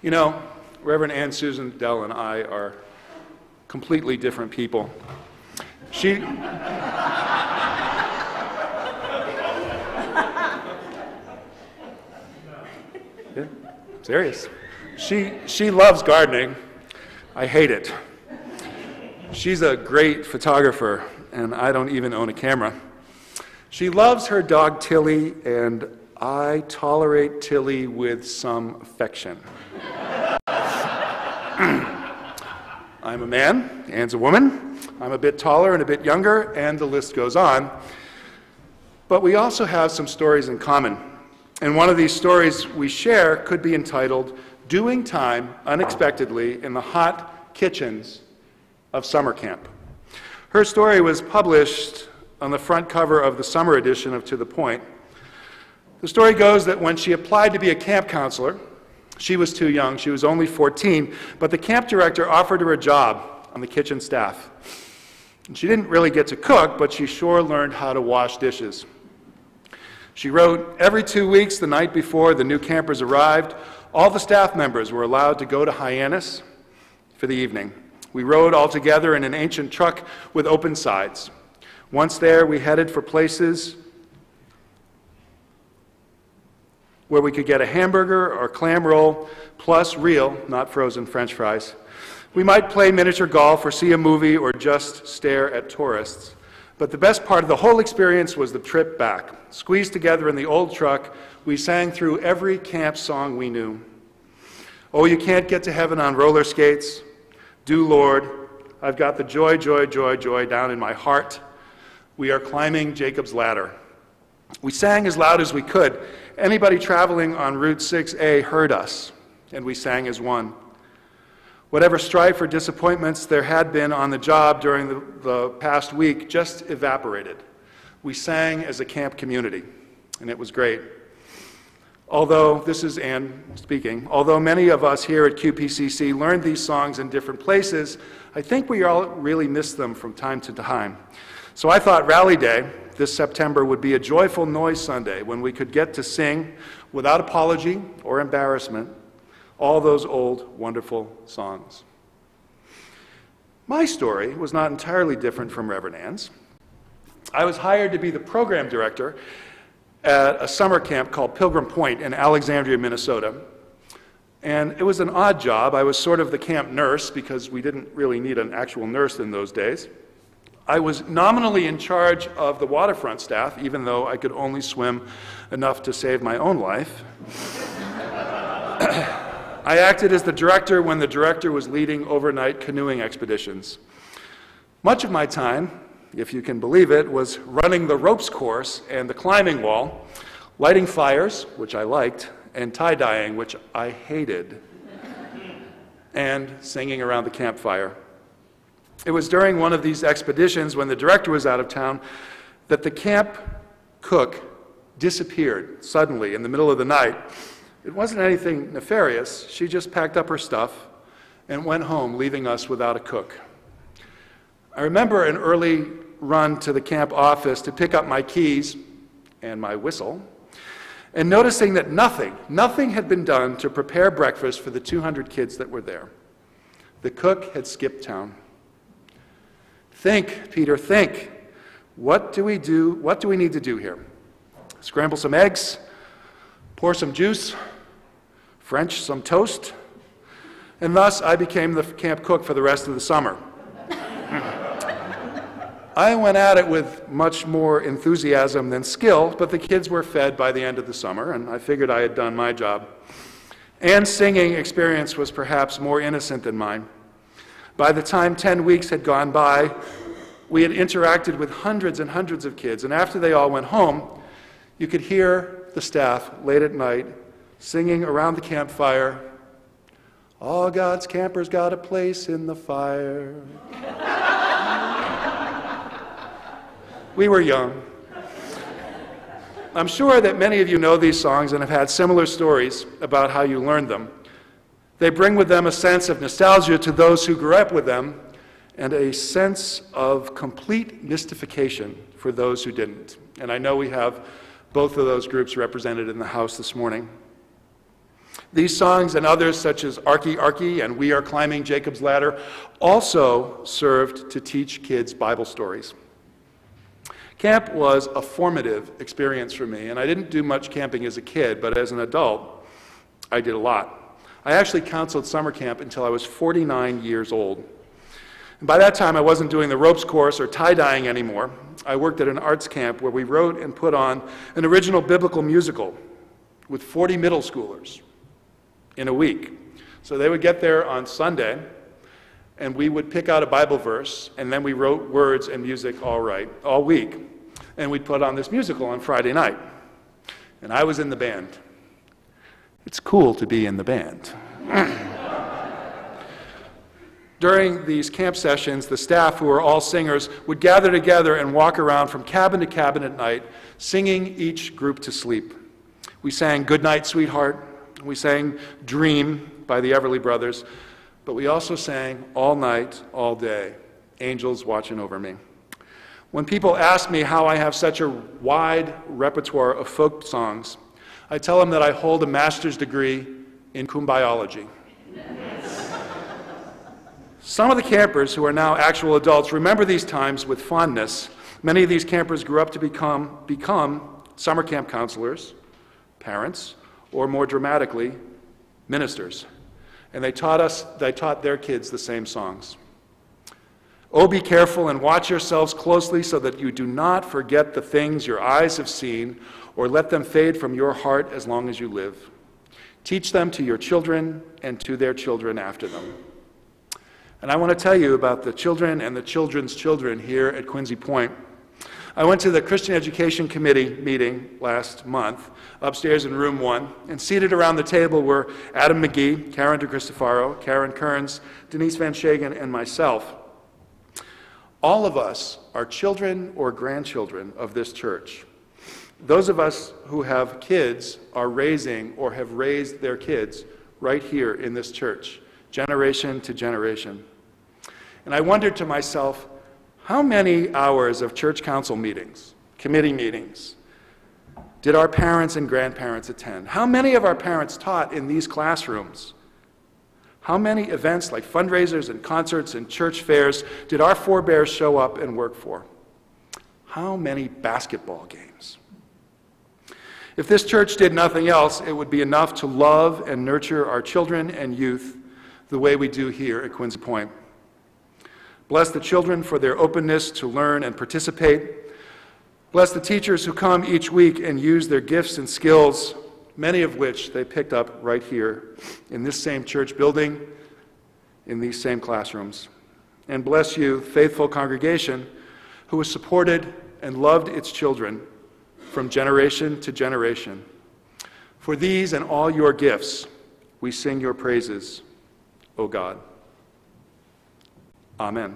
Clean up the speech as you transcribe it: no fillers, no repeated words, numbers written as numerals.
You know, Reverend Ann Susan Dell and I are completely different people. She... Yeah, serious. She loves gardening. I hate it. She's a great photographer, and I don't even own a camera. She loves her dog Tilly, and I tolerate Tilly with some affection. I'm a man, Ann's a woman. I'm a bit taller and a bit younger, and the list goes on. But we also have some stories in common. And one of these stories we share could be entitled, Doing Time Unexpectedly in the Hot Kitchens of Summer Camp. Her story was published on the front cover of the summer edition of To the Point. The story goes that when she applied to be a camp counselor, she was too young, she was only 14, but the camp director offered her a job on the kitchen staff. And she didn't really get to cook, but she sure learned how to wash dishes. She wrote, every 2 weeks, the night before the new campers arrived, all the staff members were allowed to go to Hyannis for the evening. We rode all together in an ancient truck with open sides. Once there, we headed for places where we could get a hamburger or clam roll, plus real, not frozen, French fries. We might play miniature golf or see a movie or just stare at tourists. But the best part of the whole experience was the trip back. Squeezed together in the old truck, we sang through every camp song we knew. Oh, you can't get to heaven on roller skates. Do, Lord, I've got the joy, joy, joy, joy down in my heart. We are climbing Jacob's ladder. We sang as loud as we could. Anybody traveling on Route 6A heard us, and we sang as one. Whatever strife or disappointments there had been on the job during the past week just evaporated. We sang as a camp community, and it was great. Although, this is Ann speaking, although many of us here at QPCC learned these songs in different places, I think we all really miss them from time to time. So I thought Rally Day this September would be a joyful noise Sunday when we could get to sing without apology or embarrassment all those old, wonderful songs. My story was not entirely different from Reverend Ann's. I was hired to be the program director at a summer camp called Pilgrim Point in Alexandria, Minnesota. And it was an odd job. I was sort of the camp nurse because we didn't really need an actual nurse in those days. I was nominally in charge of the waterfront staff, even though I could only swim enough to save my own life. I acted as the director when the director was leading overnight canoeing expeditions. Much of my time, if you can believe it, was running the ropes course and the climbing wall, lighting fires, which I liked, and tie-dyeing, which I hated, and singing around the campfire. It was during one of these expeditions, when the director was out of town, that the camp cook disappeared suddenly in the middle of the night. It wasn't anything nefarious. She just packed up her stuff and went home, leaving us without a cook. I remember an early run to the camp office to pick up my keys and my whistle, and noticing that nothing had been done to prepare breakfast for the 200 kids that were there. The cook had skipped town. Think, Peter, think. What do we do? What do we need to do here? Scramble some eggs, pour some juice, French some toast, and thus I became the camp cook for the rest of the summer. I went at it with much more enthusiasm than skill, but the kids were fed by the end of the summer, and I figured I had done my job. Ann's singing experience was perhaps more innocent than mine. By the time 10 weeks had gone by, we had interacted with hundreds and hundreds of kids, and after they all went home, you could hear the staff late at night singing around the campfire, "All God's campers got a place in the fire." We were young. I'm sure that many of you know these songs and have had similar stories about how you learned them. They bring with them a sense of nostalgia to those who grew up with them, and a sense of complete mystification for those who didn't. And I know we have both of those groups represented in the house this morning. These songs and others, such as Arky Arky and We Are Climbing Jacob's Ladder, also served to teach kids Bible stories. Camp was a formative experience for me, and I didn't do much camping as a kid, but as an adult, I did a lot. I actually counseled summer camp until I was 49 years old. And by that time, I wasn't doing the ropes course or tie-dyeing anymore. I worked at an arts camp where we wrote and put on an original biblical musical with 40 middle schoolers in a week. So they would get there on Sunday, and we would pick out a Bible verse, and then we wrote words and music all week. And we'd put on this musical on Friday night. And I was in the band. It's cool to be in the band. During these camp sessions, the staff, who were all singers, would gather together and walk around from cabin to cabin at night, singing each group to sleep. We sang Good Night, Sweetheart. We sang Dream by the Everly Brothers. But we also sang All Night, All Day, Angels Watching Over Me. When people ask me how I have such a wide repertoire of folk songs, I tell them that I hold a master's degree in kumbiology. Some of the campers who are now actual adults remember these times with fondness. Many of these campers grew up to become summer camp counselors, parents, or more dramatically, ministers. And they taught their kids the same songs. Oh, be careful and watch yourselves closely so that you do not forget the things your eyes have seen or let them fade from your heart as long as you live. Teach them to your children and to their children after them. And I want to tell you about the children and the children's children here at Quincy Point. I went to the Christian Education Committee meeting last month, upstairs in room 1, and seated around the table were Adam McGee, Karen DeCristofaro, Karen Kearns, Denise Van Shagen, and myself. All of us are children or grandchildren of this church. Those of us who have kids are raising or have raised their kids right here in this church, generation to generation. And I wondered to myself, how many hours of church council meetings, committee meetings, did our parents and grandparents attend? How many of our parents taught in these classrooms? How many events like fundraisers and concerts and church fairs did our forebears show up and work for? How many basketball games? If this church did nothing else, it would be enough to love and nurture our children and youth the way we do here at Quincy Point. Bless the children for their openness to learn and participate. Bless the teachers who come each week and use their gifts and skills, many of which they picked up right here in this same church building, in these same classrooms. And bless you, faithful congregation, who has supported and loved its children from generation to generation. For these and all your gifts, we sing your praises, O God. Amen.